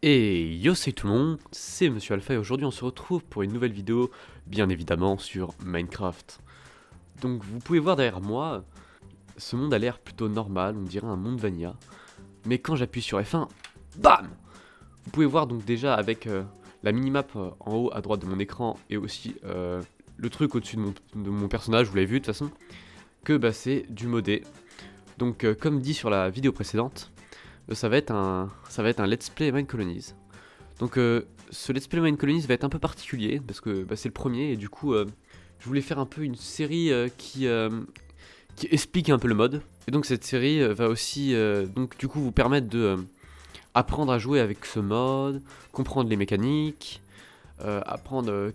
Et yo, c'est tout le monde, c'est Monsieur Alpha et aujourd'hui on se retrouve pour une nouvelle vidéo, bien évidemment sur Minecraft. Donc vous pouvez voir derrière moi, ce monde a l'air plutôt normal, on dirait un monde vanilla. Mais quand j'appuie sur F1, BAM! Vous pouvez voir donc déjà avec la minimap en haut à droite de mon écran et aussi le truc au-dessus de mon personnage, vous l'avez vu de toute façon, que bah, c'est du modé. Donc comme dit sur la vidéo précédente, ça va être un let's play Mine Colonies. Donc ce let's play Mine Colonies va être un peu particulier parce que bah, c'est le premier et du coup je voulais faire un peu une série qui explique un peu le mode. Et donc cette série va aussi donc du coup vous permettre de apprendre à jouer avec ce mode, comprendre les mécaniques, apprendre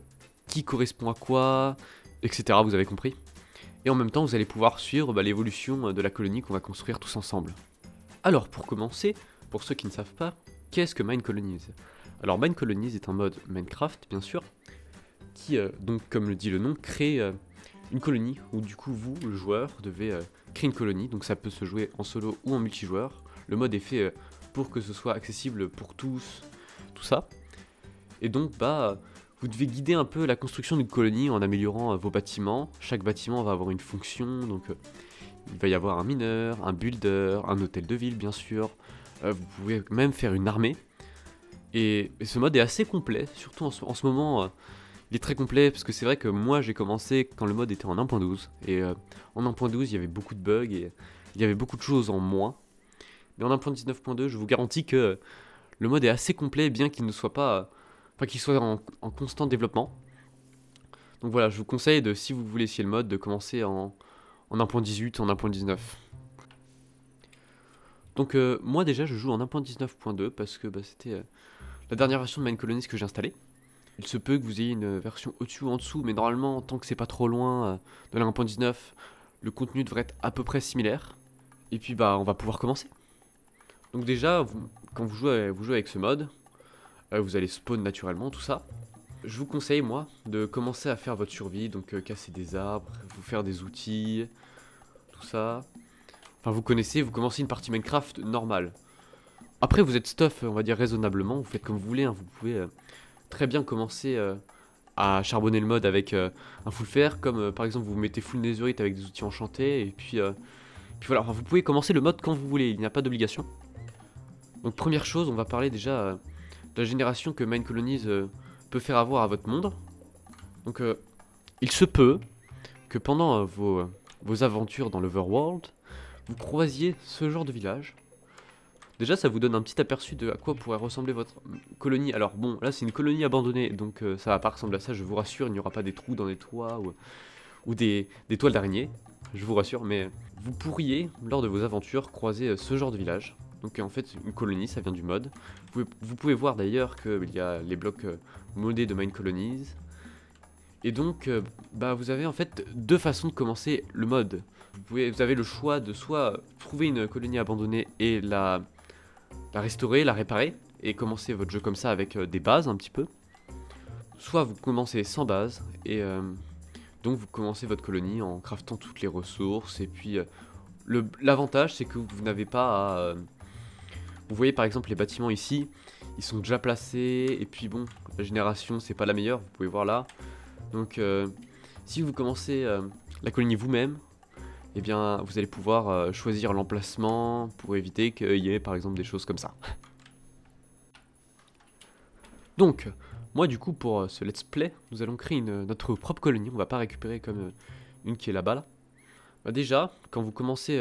qui correspond à quoi, etc. Vous avez compris. Et en même temps vous allez pouvoir suivre bah, l'évolution de la colonie qu'on va construire tous ensemble. Alors pour commencer, pour ceux qui ne savent pas, qu'est-ce que Mine Colonies? Alors Mine Colonies est un mode Minecraft bien sûr, qui donc comme le dit le nom, crée une colonie où du coup vous, le joueur, devez créer une colonie, donc ça peut se jouer en solo ou en multijoueur. Le mode est fait pour que ce soit accessible pour tous, tout ça. Et donc bah vous devez guider un peu la construction d'une colonie en améliorant vos bâtiments. Chaque bâtiment va avoir une fonction, donc il va y avoir un mineur, un builder, un hôtel de ville bien sûr. Vous pouvez même faire une armée. Et ce mode est assez complet, surtout en ce moment, il est très complet parce que c'est vrai que moi j'ai commencé quand le mode était en 1.12. Et en 1.12 il y avait beaucoup de bugs et il y avait beaucoup de choses en moins. Mais en 1.19.2 je vous garantis que le mode est assez complet bien qu'il ne soit pas... Enfin qu'il soit en constant développement. Donc voilà, je vous conseille de, si vous voulez essayer le mode, de commencer en 1.18, en 1.19. Donc moi déjà je joue en 1.19.2 parce que bah, c'était la dernière version de Mine Colonies que j'ai installée. Il se peut que vous ayez une version au-dessus ou en dessous, mais normalement tant que c'est pas trop loin de la 1.19, le contenu devrait être à peu près similaire. Et puis bah on va pouvoir commencer. Donc déjà, quand vous jouez avec ce mode, vous allez spawn naturellement, tout ça. Je vous conseille moi de commencer à faire votre survie, donc casser des arbres, vous faire des outils, tout ça. Enfin vous connaissez, vous commencez une partie Minecraft normale. Après vous êtes stuff, on va dire raisonnablement, vous faites comme vous voulez, hein, vous pouvez très bien commencer à charbonner le mode avec un full fer, comme par exemple vous mettez full netherite avec des outils enchantés, et puis voilà, enfin, vous pouvez commencer le mode quand vous voulez, il n'y a pas d'obligation. Donc première chose, on va parler déjà de la génération que Mine Colonies peut faire avoir à votre monde. Donc il se peut que pendant vos aventures dans l'Overworld, vous croisiez ce genre de village. Déjà, ça vous donne un petit aperçu de à quoi pourrait ressembler votre colonie. Alors bon, là c'est une colonie abandonnée, donc ça va pas ressembler à ça, je vous rassure, il n'y aura pas des trous dans les toits ou des toiles d'araignée, je vous rassure, mais vous pourriez, lors de vos aventures, croiser ce genre de village. Donc en fait, une colonie, ça vient du mode. Vous pouvez voir d'ailleurs qu'il y a les blocs modés de Mine Colonies. Et donc, bah, vous avez en fait deux façons de commencer le mode. Vous avez le choix de soit trouver une colonie abandonnée et la restaurer, la réparer, et commencer votre jeu comme ça avec des bases un petit peu. Soit vous commencez sans base, et donc vous commencez votre colonie en craftant toutes les ressources, et puis l'avantage c'est que vous n'avez pas à... vous voyez par exemple les bâtiments ici, ils sont déjà placés, et puis bon, la génération c'est pas la meilleure, vous pouvez voir là. Donc si vous commencez la colonie vous-même, eh bien vous allez pouvoir choisir l'emplacement pour éviter qu'il y ait par exemple des choses comme ça. Donc, moi du coup pour ce let's play, nous allons créer notre propre colonie, on va pas récupérer comme une qui est là-bas là. Bah déjà, quand vous commencez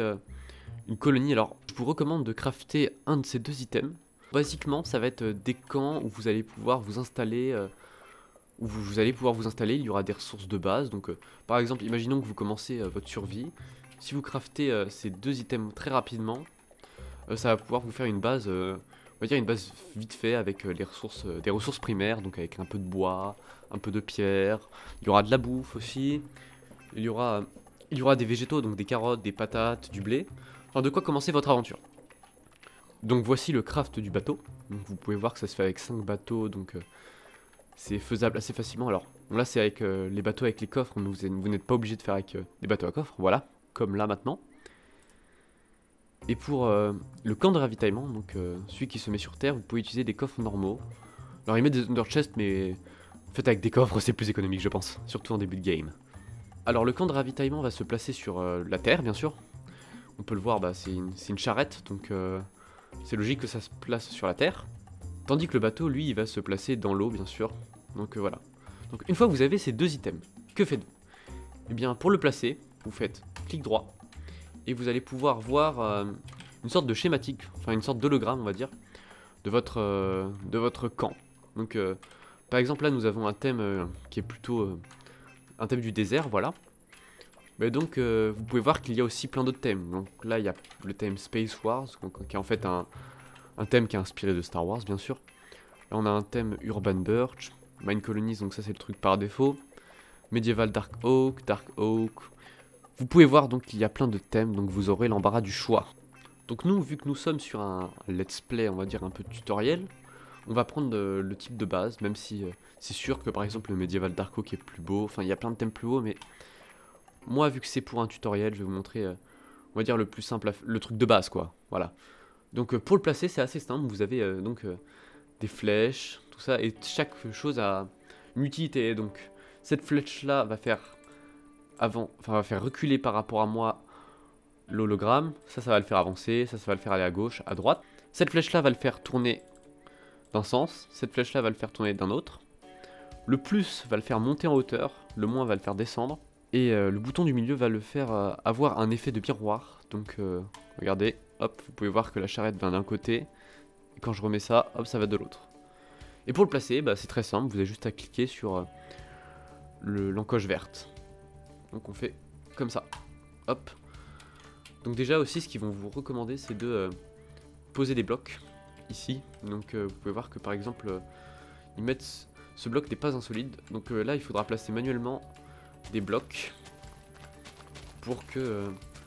une colonie, alors je vous recommande de crafter un de ces deux items. Basiquement, ça va être des camps où vous allez pouvoir vous installer, il y aura des ressources de base. Donc par exemple, imaginons que vous commencez votre survie. Si vous craftez ces deux items très rapidement, ça va pouvoir vous faire une base, on va dire une base vite fait avec les ressources, des ressources primaires, donc avec un peu de bois, un peu de pierre, il y aura de la bouffe aussi, il y aura des végétaux, donc des carottes, des patates, du blé, enfin de quoi commencer votre aventure. Donc voici le craft du bateau, donc vous pouvez voir que ça se fait avec 5 bateaux, donc c'est faisable assez facilement. Alors bon, là c'est avec les bateaux avec les coffres, vous n'êtes pas obligé de faire avec des bateaux à coffres, voilà, comme là maintenant. Et pour le camp de ravitaillement, donc celui qui se met sur terre, vous pouvez utiliser des coffres normaux. Alors ils mettent des under chests, mais faites avec des coffres, c'est plus économique je pense, surtout en début de game. Alors le camp de ravitaillement va se placer sur la terre bien sûr. On peut le voir, bah, c'est une charrette, donc c'est logique que ça se place sur la terre. Tandis que le bateau, lui, il va se placer dans l'eau bien sûr. Donc voilà. Donc une fois que vous avez ces deux items, que faites-vous? Eh bien pour le placer, vous faites clic droit. Et vous allez pouvoir voir une sorte de schématique, enfin une sorte d'hologramme on va dire, de votre camp. Donc par exemple là nous avons un thème qui est plutôt un thème du désert, voilà. Mais donc vous pouvez voir qu'il y a aussi plein d'autres thèmes. Donc là il y a le thème Space Wars, qui est en fait un thème qui est inspiré de Star Wars bien sûr. Là on a un thème Urban Birch, Mine Colonies, donc ça c'est le truc par défaut. Medieval Dark Oak. Vous pouvez voir donc qu'il y a plein de thèmes, donc vous aurez l'embarras du choix. Donc nous, vu que nous sommes sur un let's play, on va dire un peu tutoriel, on va prendre le type de base, même si c'est sûr que par exemple le Medieval Dark Oak est plus beau, enfin il y a plein de thèmes plus beaux, mais moi vu que c'est pour un tutoriel, je vais vous montrer, on va dire le plus simple, le truc de base quoi, voilà. Donc pour le placer c'est assez simple, vous avez donc des flèches, tout ça, et chaque chose a une utilité, donc cette flèche là va faire va faire reculer par rapport à moi l'hologramme, ça va le faire avancer, ça va le faire aller à gauche, à droite. Cette flèche là va le faire tourner d'un sens, cette flèche là va le faire tourner d'un autre. Le plus va le faire monter en hauteur, le moins va le faire descendre. Et le bouton du milieu va le faire avoir un effet de miroir. Donc regardez, hop, vous pouvez voir que la charrette va d'un côté, et quand je remets ça, hop, ça va de l'autre. Et pour le placer, bah, c'est très simple, vous avez juste à cliquer sur l'encoche verte. Donc on fait comme ça, hop. Donc déjà aussi ce qu'ils vont vous recommander c'est de poser des blocs ici. Donc vous pouvez voir que par exemple ils mettent ce bloc n'est pas insolide. Donc là il faudra placer manuellement des blocs pour que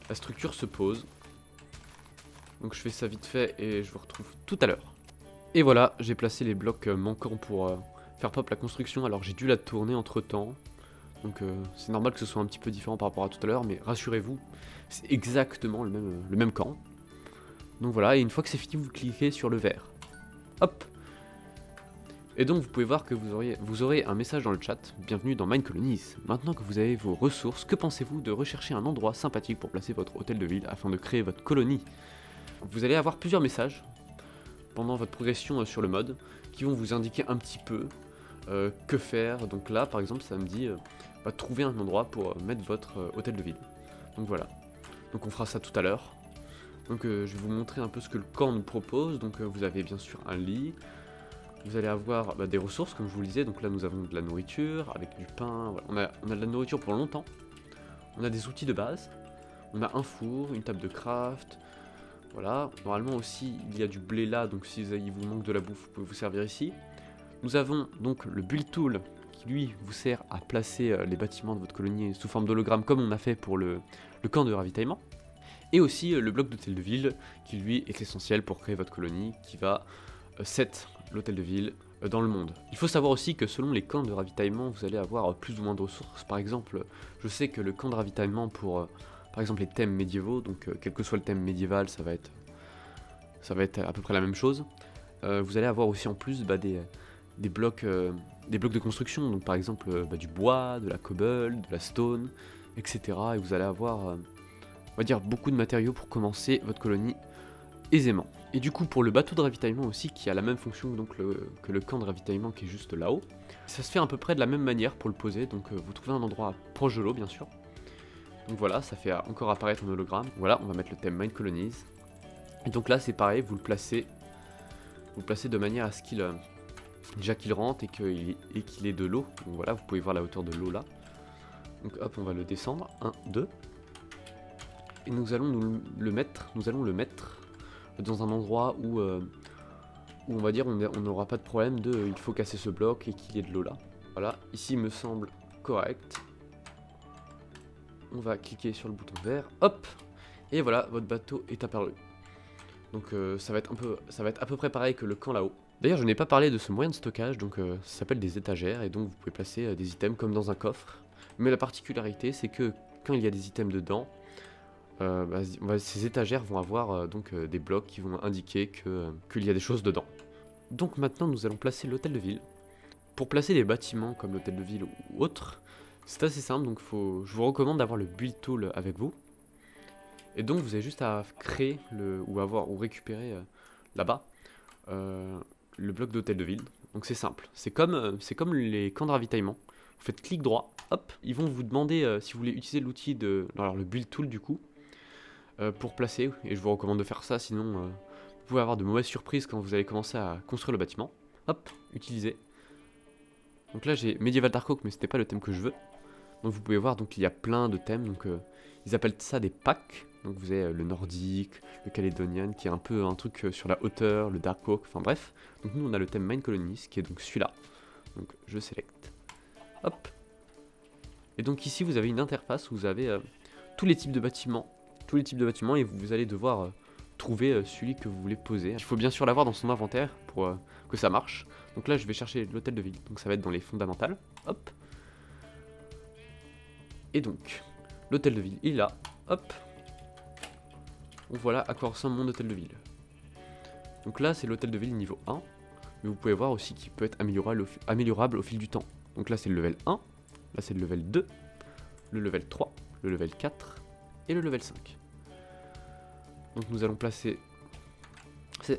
la structure se pose. Donc je fais ça vite fait et je vous retrouve tout à l'heure. Et voilà, j'ai placé les blocs manquants pour faire pop la construction. Alors j'ai dû la tourner entre temps. Donc c'est normal que ce soit un petit peu différent par rapport à tout à l'heure, mais rassurez-vous, c'est exactement le même camp. Donc voilà, et une fois que c'est fini, vous cliquez sur le vert. Hop. Et donc vous pouvez voir que vous aurez un message dans le chat. Bienvenue dans Mine Colonies. Maintenant que vous avez vos ressources, que pensez-vous de rechercher un endroit sympathique pour placer votre hôtel de ville afin de créer votre colonie? Vous allez avoir plusieurs messages pendant votre progression sur le mode qui vont vous indiquer un petit peu que faire. Donc là par exemple ça me dit trouver un endroit pour mettre votre hôtel de ville. Donc voilà, donc on fera ça tout à l'heure. Donc je vais vous montrer un peu ce que le camp nous propose. Donc vous avez bien sûr un lit, vous allez avoir des ressources comme je vous le disais. Donc là nous avons de la nourriture avec du pain, voilà. On a de la nourriture pour longtemps. On a des outils de base, on a un four, une table de craft. Voilà, normalement aussi il y a du blé là, donc si il vous manque de la bouffe vous pouvez vous servir ici. Nous avons donc le build tool qui lui vous sert à placer les bâtiments de votre colonie sous forme d'hologramme comme on a fait pour le camp de ravitaillement. Et aussi le bloc d'hôtel de ville qui lui est essentiel pour créer votre colonie qui va set l'hôtel de ville dans le monde. Il faut savoir aussi que selon les camps de ravitaillement vous allez avoir plus ou moins de ressources. Par exemple je sais que le camp de ravitaillement pour par exemple les thèmes médiévaux, donc quel que soit le thème médiéval ça va être à peu près la même chose. Vous allez avoir aussi en plus des blocs de construction, donc par exemple du bois, de la cobble, de la stone, etc. Et vous allez avoir, on va dire, beaucoup de matériaux pour commencer votre colonie aisément. Et du coup pour le bateau de ravitaillement aussi, qui a la même fonction donc, que le camp de ravitaillement qui est juste là-haut, ça se fait à peu près de la même manière pour le poser, donc vous trouvez un endroit proche de l'eau bien sûr. Donc voilà, ça fait encore apparaître un hologramme. Voilà, on va mettre le thème Mine Colonies. Et donc là c'est pareil, vous le placez de manière à ce qu'il déjà qu'il rentre et qu'il ait de l'eau. Donc voilà, vous pouvez voir la hauteur de l'eau là. Donc hop, on va le descendre. 1, 2. Et nous allons le mettre dans un endroit où on va dire on n'aura pas de problème de il faut casser ce bloc et qu'il y ait de l'eau là. Voilà, ici il me semble correct. On va cliquer sur le bouton vert. Hop. Et voilà, votre bateau est apparu. Donc ça va être à peu près pareil que le camp là-haut. D'ailleurs je n'ai pas parlé de ce moyen de stockage, donc ça s'appelle des étagères et donc vous pouvez placer des items comme dans un coffre. Mais la particularité c'est que quand il y a des items dedans, ces étagères vont avoir des blocs qui vont indiquer qu'il y a des choses dedans. Donc maintenant nous allons placer l'hôtel de ville. Pour placer des bâtiments comme l'hôtel de ville ou autre, c'est assez simple, donc je vous recommande d'avoir le build tool avec vous. Et donc vous avez juste à créer ou récupérer là-bas le bloc d'hôtel de ville. Donc c'est simple, c'est comme les camps de ravitaillement. Vous faites clic droit, hop, ils vont vous demander si vous voulez utiliser l'outil alors le build tool du coup, pour placer. Et je vous recommande de faire ça, sinon vous pouvez avoir de mauvaises surprises quand vous allez commencer à construire le bâtiment. Hop, utiliser. Donc là j'ai Medieval Dark Oak, mais c'était pas le thème que je veux. Donc vous pouvez voir, donc il y a plein de thèmes, donc ils appellent ça des packs. Donc vous avez le nordique, le calédonien, qui est un peu un truc sur la hauteur, le dark oak, enfin bref. Donc nous on a le thème Mine Colonies, qui est donc celui-là. Donc je sélecte. Hop. Et donc ici vous avez une interface où vous avez tous les types de bâtiments. Et vous allez devoir trouver celui que vous voulez poser. Il faut bien sûr l'avoir dans son inventaire pour que ça marche. Donc là je vais chercher l'hôtel de ville, donc ça va être dans les fondamentales. Hop. Et donc, l'hôtel de ville, il est là. Hop. Donc voilà à quoi ressemble mon hôtel de ville. Donc là, c'est l'hôtel de ville niveau 1. Mais vous pouvez voir aussi qu'il peut être améliorable au fil du temps. Donc là, c'est le level 1. Là, c'est le level 2. Le level 3. Le level 4. Et le level 5. Donc nous allons placer...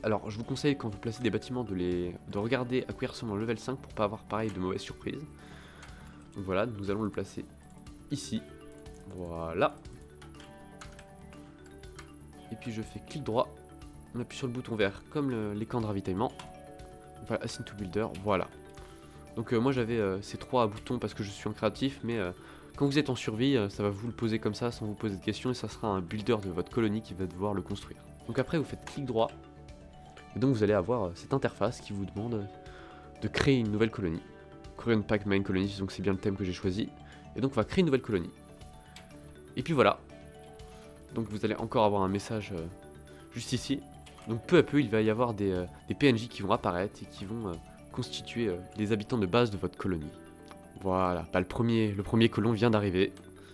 Alors, je vous conseille quand vous placez des bâtiments de regarder à quoi il ressemble en level 5 pour pas avoir pareil de mauvaises surprises. Donc voilà, nous allons le placer ici, voilà. Et puis je fais clic droit, on appuie sur le bouton vert comme les camps de ravitaillement. Voilà, Assign to Builder, voilà. Donc moi j'avais ces 3 boutons parce que je suis en créatif, mais quand vous êtes en survie, ça va vous le poser comme ça sans vous poser de questions, et ça sera un builder de votre colonie qui va devoir le construire. Donc après vous faites clic droit, et donc vous allez avoir cette interface qui vous demande de créer une nouvelle colonie. Korean Pack Mine Colonies, donc c'est bien le thème que j'ai choisi. Et donc on va créer une nouvelle colonie. Et puis voilà. Donc vous allez encore avoir un message juste ici. Donc peu à peu il va y avoir des PNJ qui vont apparaître et qui vont constituer les habitants de base de votre colonie. Voilà, le premier colon vient d'arriver.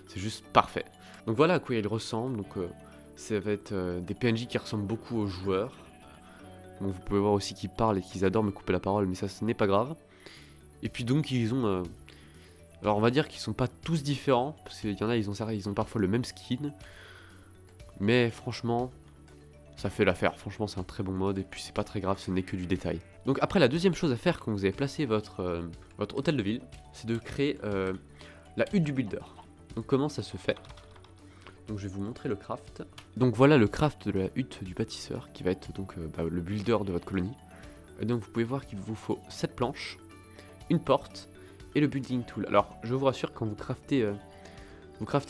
C'est juste parfait. Donc voilà à quoi il ressemble. Donc ça va être des PNJ qui ressemblent beaucoup aux joueurs. Donc vous pouvez voir aussi qu'ils parlent et qu'ils adorent me couper la parole, mais ça ce n'est pas grave. Et puis donc ils ont... alors on va dire qu'ils sont pas tous différents, parce qu'il y en a, ils ont parfois le même skin. Mais franchement, ça fait l'affaire. Franchement, c'est un très bon mode, et puis c'est pas très grave, ce n'est que du détail. Donc après, la deuxième chose à faire quand vous avez placé votre hôtel de ville, c'est de créer la hutte du builder. Donc comment ça se fait? Donc je vais vous montrer le craft. Donc voilà le craft de la hutte du bâtisseur, qui va être donc le builder de votre colonie. Et donc vous pouvez voir qu'il vous faut 7 planches, une porte et le building tool. Alors je vous rassure, quand vous craftez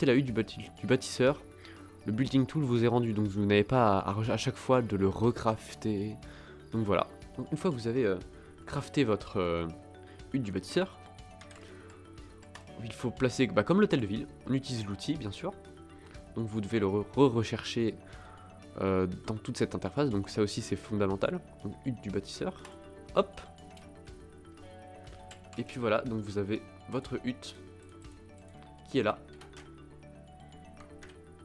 la hutte du bâtisseur, le building tool vous est rendu, donc vous n'avez pas à chaque fois de le recrafter. Donc voilà. Donc une fois que vous avez crafté votre hutte du bâtisseur, il faut placer comme l'hôtel de ville. On utilise l'outil bien sûr. Donc vous devez le rechercher dans toute cette interface. Donc ça aussi c'est fondamental. Donc hutte du bâtisseur. Hop. Et puis voilà, donc vous avez votre hutte qui est là.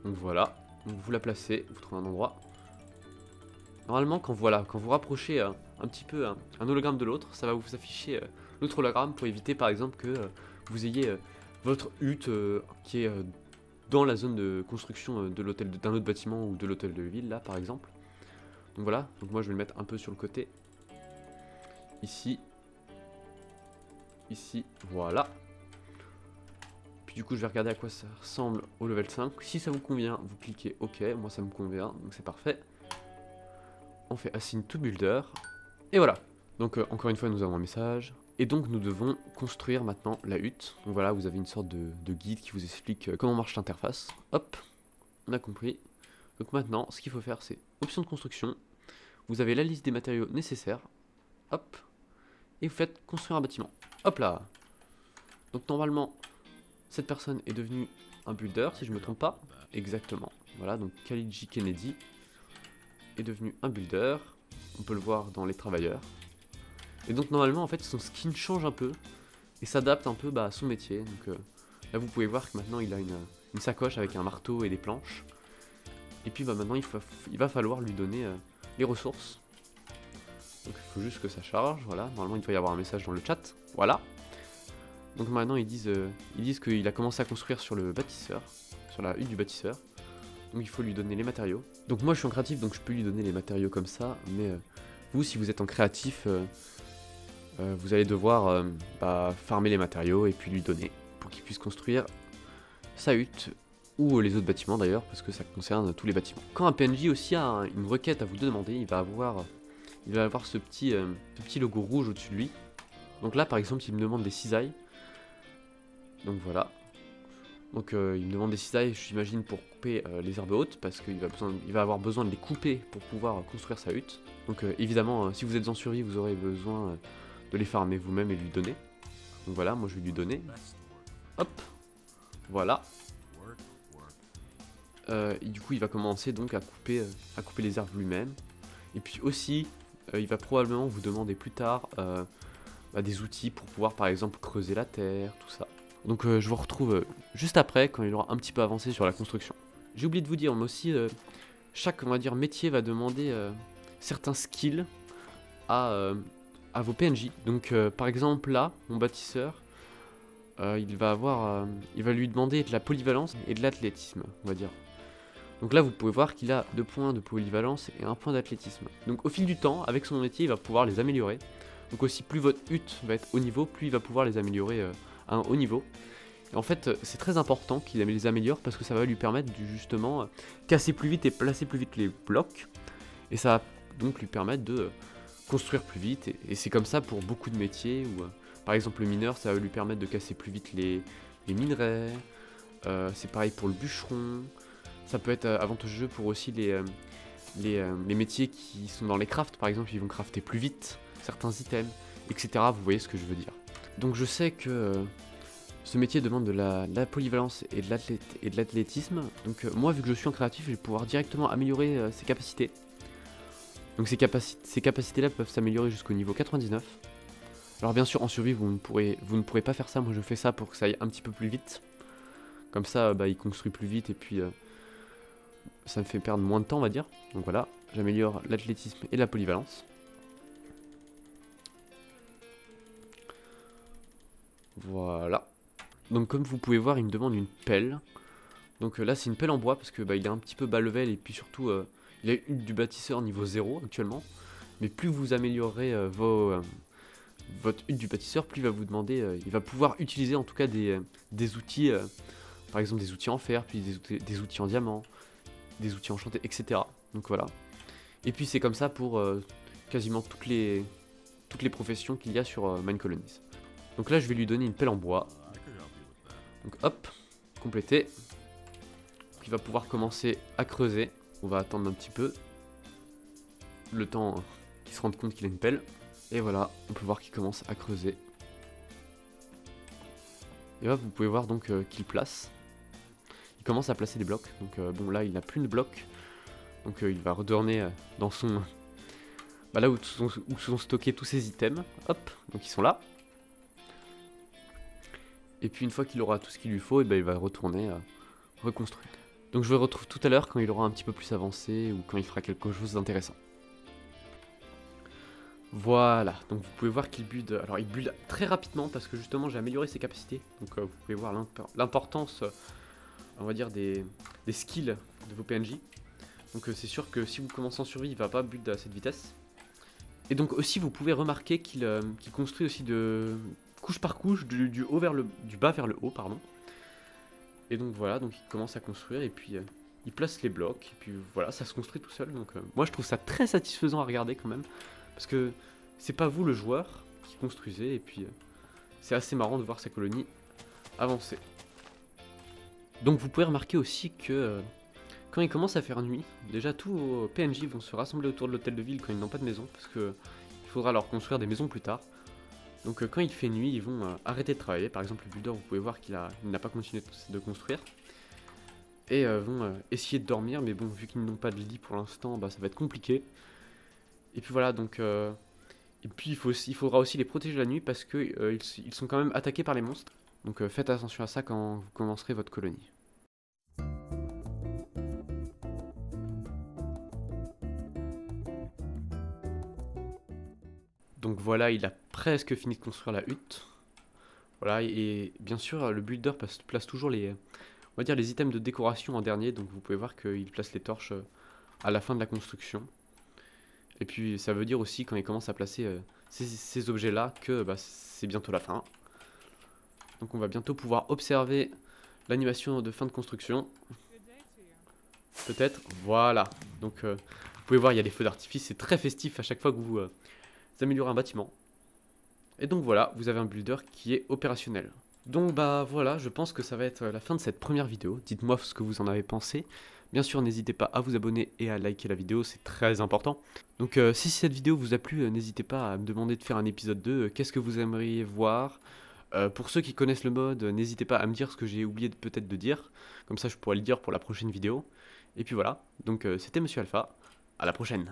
Donc voilà, donc vous la placez, vous trouvez un endroit. Normalement quand vous rapprochez un petit peu un hologramme de l'autre, ça va vous afficher l'autre hologramme pour éviter par exemple que vous ayez votre hutte qui est dans la zone de construction d'un autre bâtiment ou de l'hôtel de ville là par exemple. Donc voilà, donc moi je vais le mettre un peu sur le côté. Ici. Ici, voilà. Puis du coup je vais regarder à quoi ça ressemble au level 5. Si ça vous convient, vous cliquez OK, moi ça me convient, donc c'est parfait. On fait Assign to Builder. Et voilà. Donc encore une fois nous avons un message. Et donc nous devons construire maintenant la hutte. Donc voilà, vous avez une sorte de guide qui vous explique comment marche l'interface. Hop, on a compris. Donc maintenant, ce qu'il faut faire, c'est option de construction. Vous avez la liste des matériaux nécessaires. Hop. Et vous faites construire un bâtiment. Hop là. Donc normalement, cette personne est devenue un builder, si je me trompe pas. Exactement. Voilà, donc Khalid J. Kennedy est devenu un builder. On peut le voir dans les travailleurs. Et donc normalement, en fait, son skin change un peu et s'adapte un peu à son métier. Donc là, vous pouvez voir que maintenant, il a une sacoche avec un marteau et des planches. Et puis bah, maintenant il va falloir lui donner les ressources. Donc il faut juste que ça charge, voilà. Normalement il doit y avoir un message dans le chat, voilà. Donc maintenant ils disent qu'il a commencé à construire sur le bâtisseur, sur la hutte du bâtisseur. Donc il faut lui donner les matériaux. Donc moi je suis en créatif donc je peux lui donner les matériaux comme ça. Mais vous si vous êtes en créatif, vous allez devoir farmer les matériaux et puis lui donner pour qu'il puisse construire sa hutte. Ou les autres bâtiments d'ailleurs parce que ça concerne tous les bâtiments. Quand un PNJ aussi a une requête à vous demander, il va avoir ce petit logo rouge au-dessus de lui. Donc là par exemple il me demande des cisailles. Donc voilà. Donc il me demande des cisailles, j'imagine pour couper les herbes hautes, parce qu'il va avoir besoin de les couper pour pouvoir construire sa hutte. Donc évidemment, si vous êtes en survie, vous aurez besoin de les farmer vous-même et lui donner. Donc voilà, moi je vais lui donner. Hop, voilà. Et du coup il va commencer donc à couper les herbes lui-même. Et puis aussi, il va probablement vous demander plus tard des outils pour pouvoir par exemple creuser la terre, tout ça. Donc je vous retrouve juste après, quand il aura un petit peu avancé sur la construction. J'ai oublié de vous dire, mais aussi, chaque, on va dire, métier va demander certains skills à vos PNJ. Donc par exemple là, mon bâtisseur, il va lui demander de la polyvalence et de l'athlétisme, on va dire. Donc là vous pouvez voir qu'il a 2 points de polyvalence et 1 point d'athlétisme. Donc au fil du temps, avec son métier, il va pouvoir les améliorer. Donc aussi, plus votre hutte va être haut niveau, plus il va pouvoir les améliorer à un haut niveau. Et en fait, c'est très important qu'il les améliore parce que ça va lui permettre de justement casser plus vite et placer plus vite les blocs. Et ça va donc lui permettre de construire plus vite. Et c'est comme ça pour beaucoup de métiers. Où, par exemple, le mineur, ça va lui permettre de casser plus vite les minerais. C'est pareil pour le bûcheron. Ça peut être avantageux pour aussi les métiers qui sont dans les crafts. Par exemple, ils vont crafter plus vite certains items, etc. Vous voyez ce que je veux dire. Donc je sais que ce métier demande de la polyvalence et de l'athlétisme. Donc moi, vu que je suis en créatif, je vais pouvoir directement améliorer ses capacités. Donc ces capacités-là peuvent s'améliorer jusqu'au niveau 99. Alors bien sûr, en survie, vous ne pourrez pas faire ça. Moi, je fais ça pour que ça aille un petit peu plus vite. Comme ça, il construit plus vite et puis ça me fait perdre moins de temps, on va dire. Donc voilà, j'améliore l'athlétisme et la polyvalence. Voilà. Donc comme vous pouvez voir, il me demande une pelle. Donc là c'est une pelle en bois parce que il est un petit peu bas level et puis surtout il a une du bâtisseur niveau 0 actuellement. Mais plus vous améliorerez votre hutte du bâtisseur, plus il va vous demander, il va pouvoir utiliser en tout cas des outils, par exemple des outils en fer, puis des outils en diamant, des outils enchantés, etc. Donc voilà. Et puis c'est comme ça pour quasiment toutes les professions qu'il y a sur Mine Colonies. Donc là je vais lui donner une pelle en bois. Donc hop, complété. Donc, il va pouvoir commencer à creuser. On va attendre un petit peu. Le temps qu'il se rende compte qu'il a une pelle. Et voilà, on peut voir qu'il commence à creuser. Et là vous pouvez voir donc qu'il place. Il commence à placer des blocs. Donc bon là il n'a plus de blocs. Donc il va retourner dans son... là où sont stockés tous ses items. Hop, donc ils sont là. Et puis une fois qu'il aura tout ce qu'il lui faut, et il va retourner reconstruire. Donc je vous retrouve tout à l'heure quand il aura un petit peu plus avancé ou quand il fera quelque chose d'intéressant. Voilà, donc vous pouvez voir qu'il build. Alors il build très rapidement parce que justement j'ai amélioré ses capacités. Donc vous pouvez voir l'importance, on va dire, des skills de vos PNJ. Donc c'est sûr que si vous commencez en survie, il va pas build à cette vitesse. Et donc aussi vous pouvez remarquer qu'il construit aussi de couche par couche, du bas vers le haut, pardon. Et donc voilà, donc il commence à construire et puis il place les blocs et puis voilà, ça se construit tout seul. Donc moi je trouve ça très satisfaisant à regarder quand même, parce que c'est pas vous le joueur qui construisez et puis c'est assez marrant de voir sa colonie avancer. Donc vous pouvez remarquer aussi que quand il commence à faire nuit, déjà tous vos PNJ vont se rassembler autour de l'hôtel de ville quand ils n'ont pas de maison, parce que il faudra leur construire des maisons plus tard. Donc quand il fait nuit, ils vont arrêter de travailler. Par exemple, le builder, vous pouvez voir qu'il n'a pas continué de construire. Et vont essayer de dormir, mais bon, vu qu'ils n'ont pas de lit pour l'instant, ça va être compliqué. Et puis voilà, donc... et puis il faudra aussi les protéger la nuit, parce qu'ils sont quand même attaqués par les monstres. Donc faites attention à ça quand vous commencerez votre colonie. voilà, il a presque fini de construire la hutte. Voilà, et bien sûr, le builder place toujours les, on va dire, les items de décoration en dernier. Donc vous pouvez voir qu'il place les torches à la fin de la construction. Et puis ça veut dire aussi, quand il commence à placer ces objets-là, que bah, c'est bientôt la fin. Donc on va bientôt pouvoir observer l'animation de fin de construction. Peut-être, voilà. Donc vous pouvez voir, il y a des feux d'artifice, c'est très festif à chaque fois que vous améliorez un bâtiment. Et donc voilà, vous avez un builder qui est opérationnel. Donc bah voilà, je pense que ça va être la fin de cette première vidéo. Dites-moi ce que vous en avez pensé. Bien sûr, n'hésitez pas à vous abonner et à liker la vidéo, c'est très important. Donc si cette vidéo vous a plu, n'hésitez pas à me demander de faire un épisode 2. Qu'est-ce que vous aimeriez voir? Pour ceux qui connaissent le mode, n'hésitez pas à me dire ce que j'ai oublié peut-être de dire. Comme ça, je pourrais le dire pour la prochaine vidéo. Et puis voilà, donc c'était Monsieur Alpha. À la prochaine.